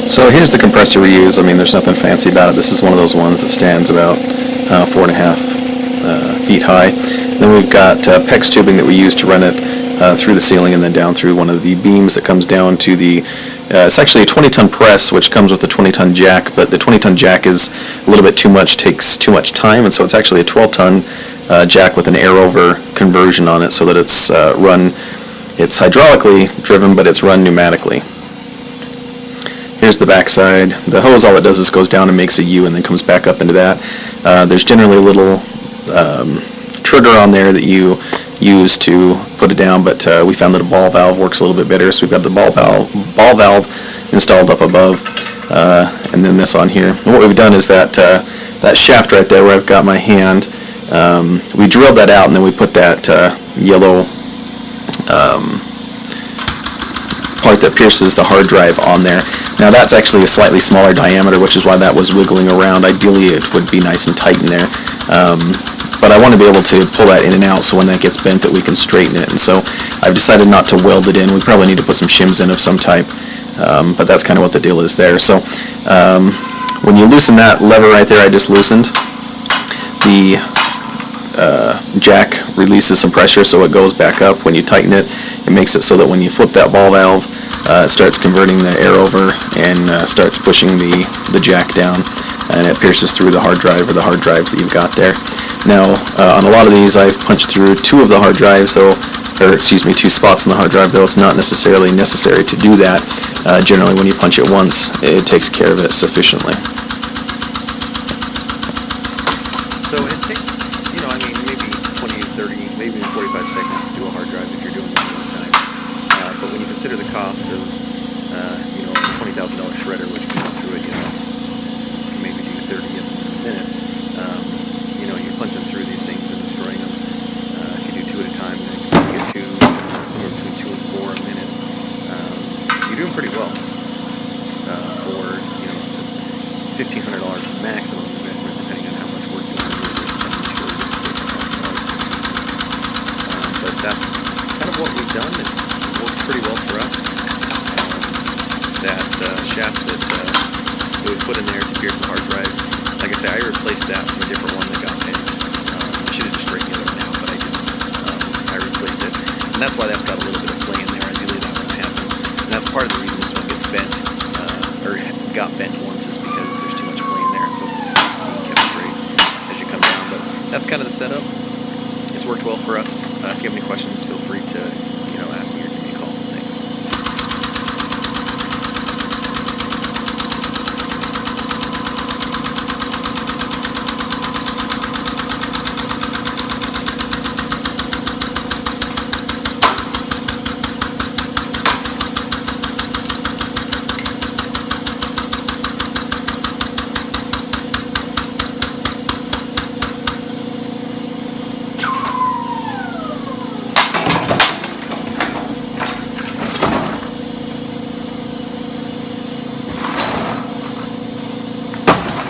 So here's the compressor we use. I mean, there's nothing fancy about it. This is one of those ones that stands about 4.5 feet high. Then we've got PEX tubing that we use to run it through the ceiling and then down through one of the beams that comes down to the, it's actually a 20-ton press, which comes with a 20-ton jack, but the 20-ton jack is a little bit too much, takes too much time, and so it's actually a 12-ton jack with an air-over conversion on it so that it's it's hydraulically driven, but it's run pneumatically. Here's the back side. The hose, all it does is goes down and makes a U and then comes back up into that. There's generally a little trigger on there that you use to put it down, but we found that a ball valve works a little bit better, so we've got the ball valve installed up above, and then this on here. And what we've done is that that shaft right there where I've got my hand, we drilled that out and then we put that yellow part that pierces the hard drive on there. Now that's actually a slightly smaller diameter, which is why that was wiggling around. Ideally it would be nice and tight in there. But I want to be able to pull that in and out so when that gets bent that we can straighten it. And so I've decided not to weld it in. We probably need to put some shims in of some type. But that's kind of what the deal is there. So when you loosen that lever right there I just loosened, the jack releases some pressure so it goes back up. When you tighten it, it makes it so that when you flip that ball valve, it starts converting the air over and starts pushing the jack down, and it pierces through the hard drive or the hard drives that you've got there. Now on a lot of these I've punched through two of the hard drives, though, or excuse me, two spots in the hard drive, though it's not necessarily necessary to do that. Generally when you punch it once, it takes care of it sufficiently. So it takes, I mean, maybe 20, 30, maybe 45 seconds to do a hard drive if you're doing it one time. But when you consider the cost of, a $20,000 shredder, which can go through it, can maybe do 30 in a minute, you're punching through these things and destroying them. If you do two at a time, then you can get to somewhere between 2 and 4 a minute. You're doing pretty well for, $1,500 maximum investment, depending on how much work you want to do. But that's kind of what we've done. It's worked pretty well for us. That shaft that we put in there to pierce the hard drives, like I say, I replaced that from a different one that got bent. I should have just straightened the other one out, but I didn't. I replaced it, and that's why that's got a little bit of play in there. Ideally that won't happen, and that's part of the reason this one gets bent, or got bent once, is because there's too much play in there, and so it's not being kept straight as you come down. But that's kind of the setup. It's worked well for us. If you have any questions, feel free to